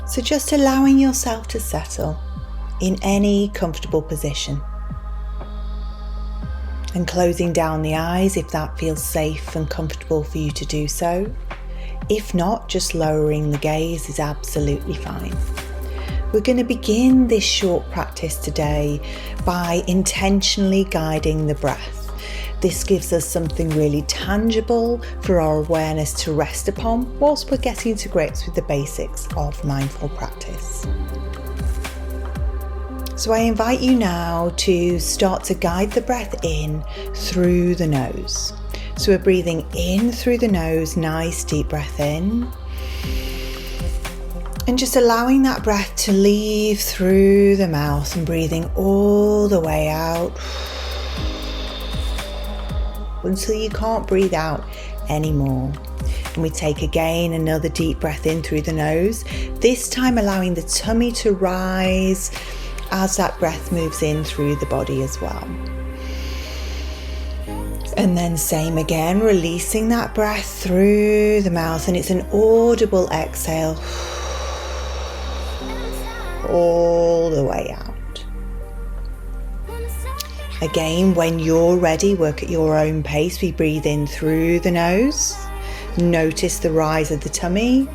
So just allowing yourself to settle in any comfortable position. And closing down the eyes if that feels safe and comfortable for you to do so. If not, just lowering the gaze is absolutely fine. We're going to begin this short practice today by intentionally guiding the breath. This gives us something really tangible for our awareness to rest upon whilst we're getting to grips with the basics of mindful practice. So I invite you now to start to guide the breath in through the nose. So we're breathing in through the nose, nice deep breath in. And just allowing that breath to leave through the mouth and breathing all the way out until you can't breathe out anymore. And we take again another deep breath in through the nose, this time allowing the tummy to rise as that breath moves in through the body as well. And then same again, releasing that breath through the mouth, and it's an audible exhale all the way out. Again, when you're ready, work at your own pace. We breathe in through the nose, notice the rise of the tummy,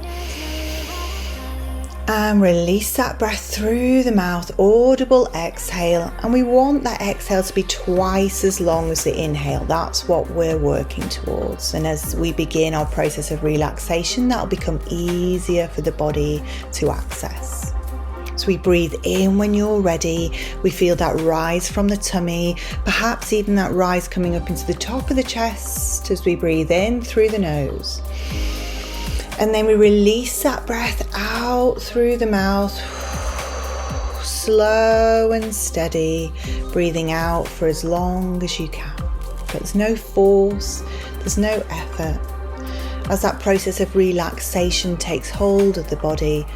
and release that breath through the mouth, audible exhale. And we want that exhale to be twice as long as the inhale. That's what we're working towards. And as we begin our process of relaxation, that'll become easier for the body to access. So we breathe in when you're ready. We feel that rise from the tummy, perhaps even that rise coming up into the top of the chest as we breathe in through the nose. And then we release that breath out through the mouth, slow and steady, breathing out for as long as you can. But there's no force, there's no effort. As that process of relaxation takes hold of the body,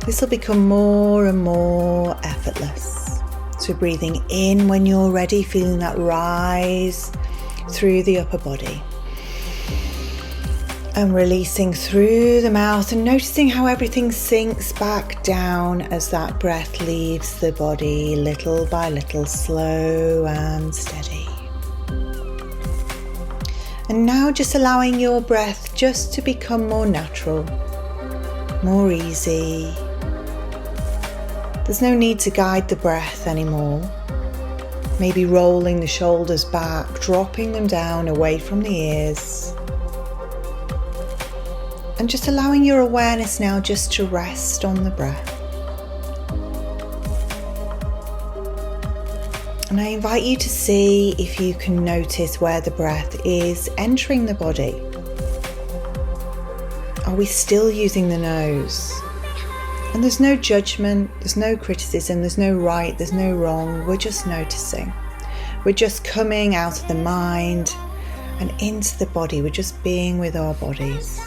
this will become more and more effortless. So breathing in when you're ready, feeling that rise through the upper body. And releasing through the mouth and noticing how everything sinks back down as that breath leaves the body little by little, slow and steady. And now just allowing your breath just to become more natural, more easy. There's no need to guide the breath anymore. Maybe rolling the shoulders back, dropping them down away from the ears. And just allowing your awareness now just to rest on the breath. And I invite you to see if you can notice where the breath is entering the body. Are we still using the nose? And there's no judgment, there's no criticism, there's no right, there's no wrong. We're just noticing. We're just coming out of the mind and into the body. We're just being with our bodies.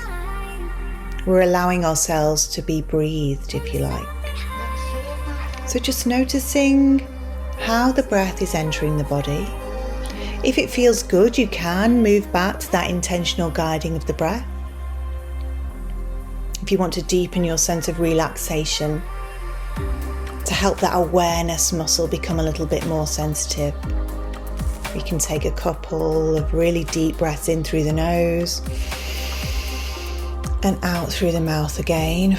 We're allowing ourselves to be breathed, if you like. So just noticing how the breath is entering the body. If it feels good, you can move back to that intentional guiding of the breath. If you want to deepen your sense of relaxation, to help that awareness muscle become a little bit more sensitive, we can take a couple of really deep breaths in through the nose and out through the mouth again.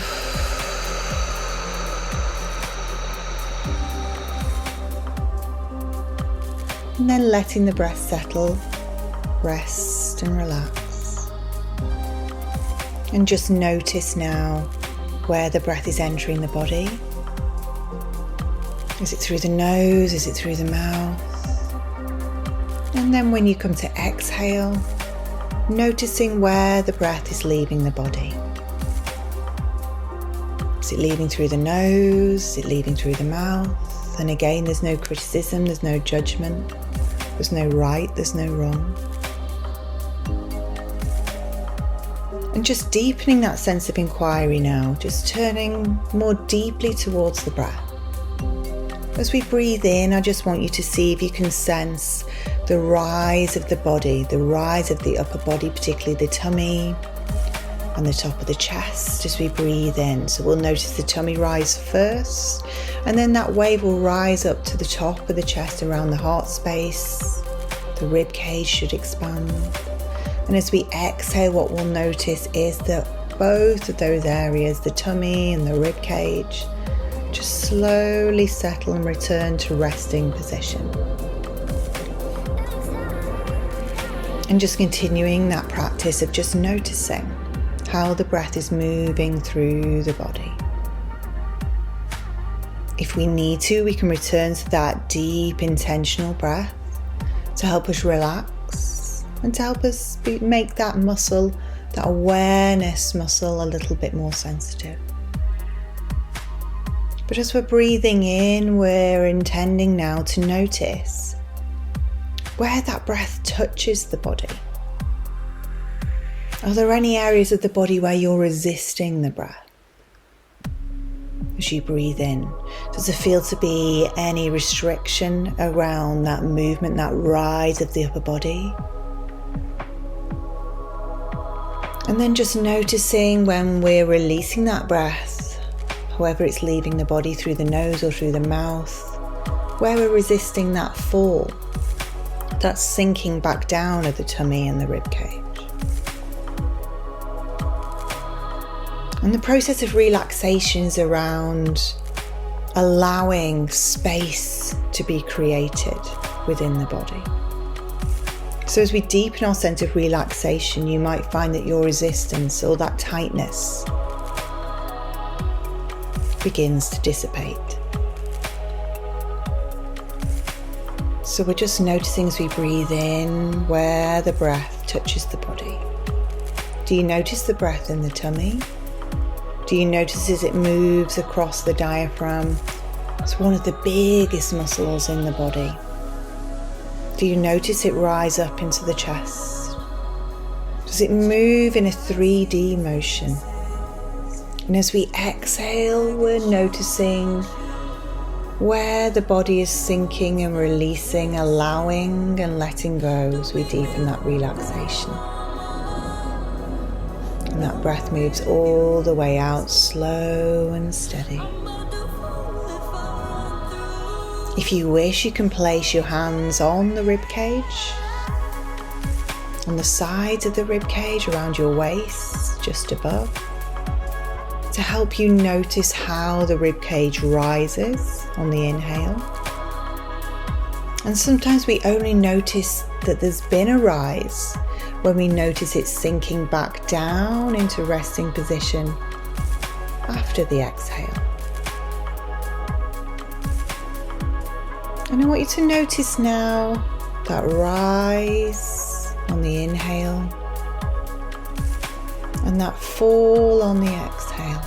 And then letting the breath settle, rest and relax. And just notice now where the breath is entering the body. Is it through the nose? Is it through the mouth? And then when you come to exhale, noticing where the breath is leaving the body. Is it leaving through the nose? Is it leaving through the mouth? And again, there's no criticism, there's no judgment, there's no right, there's no wrong. And just deepening that sense of inquiry now, just turning more deeply towards the breath. As we breathe in, I just want you to see if you can sense the rise of the body, the rise of the upper body, particularly the tummy, and the top of the chest as we breathe in. So we'll notice the tummy rise first, and then that wave will rise up to the top of the chest around the heart space. The rib cage should expand. And as we exhale, what we'll notice is that both of those areas, the tummy and the rib cage, just slowly settle and return to resting position. And just continuing that practice of just noticing how the breath is moving through the body. If we need to, we can return to that deep, intentional breath to help us relax and to help us make that muscle, that awareness muscle, a little bit more sensitive. But as we're breathing in, we're intending now to notice where that breath touches the body. Are there any areas of the body where you're resisting the breath? As you breathe in, does there feel to be any restriction around that movement, that rise of the upper body? And then just noticing when we're releasing that breath, however it's leaving the body through the nose or through the mouth, where we're resisting that fall, that sinking back down of the tummy and the rib cage. And the process of relaxation is around allowing space to be created within the body. So as we deepen our sense of relaxation, you might find that your resistance or that tightness begins to dissipate. So we're just noticing as we breathe in where the breath touches the body. Do you notice the breath in the tummy? Do you notice as it moves across the diaphragm? It's one of the biggest muscles in the body. Do you notice it rise up into the chest? Does it move in a 3D motion? And as we exhale, we're noticing where the body is sinking and releasing, allowing and letting go as we deepen that relaxation. And that breath moves all the way out, slow and steady. If you wish, you can place your hands on the rib cage, on the sides of the rib cage, around your waist, just above, to help you notice how the rib cage rises on the inhale. And sometimes we only notice that there's been a rise when we notice it sinking back down into resting position after the exhale. And I want you to notice now that rise on the inhale and that fall on the exhale.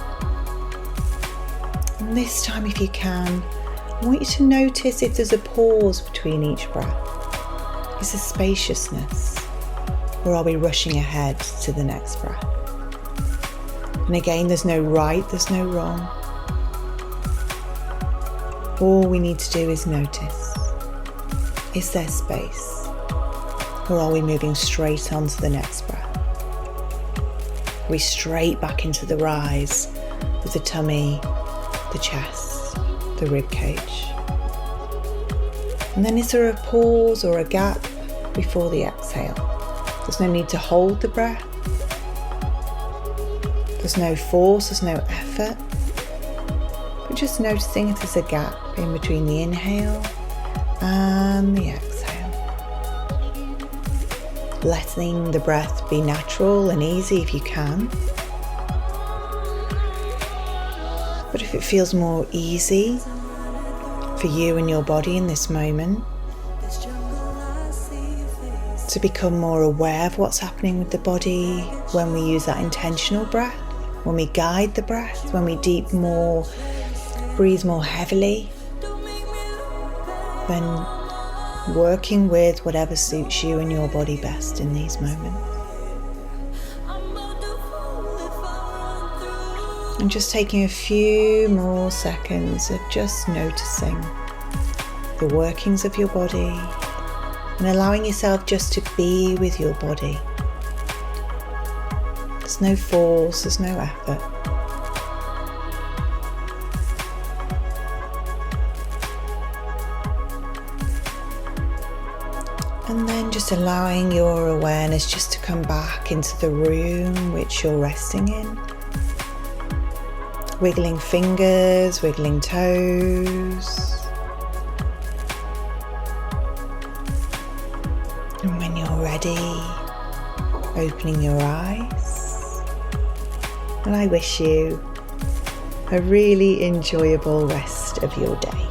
And this time, if you can, I want you to notice if there's a pause between each breath. Is there spaciousness? Or are we rushing ahead to the next breath? And again, there's no right, there's no wrong. All we need to do is notice. Is there space? Or are we moving straight on to the next breath? Are we straight back into the rise with the tummy, the chest, the rib cage? And then is there a pause or a gap before the exhale? There's no need to hold the breath. There's no force, there's no effort. But just noticing if there's a gap in between the inhale and the exhale. Letting the breath be natural and easy if you can. But if it feels more easy for you and your body in this moment, to become more aware of what's happening with the body when we use that intentional breath, when we guide the breath, when we breathe more heavily, then working with whatever suits you and your body best in these moments. And just taking a few more seconds of just noticing the workings of your body and allowing yourself just to be with your body. There's There's no force, there's no effort. And then just allowing your awareness just to come back into the room which you're resting in. Wiggling fingers, wiggling toes. And when you're ready, opening your eyes. And I wish you a really enjoyable rest of your day.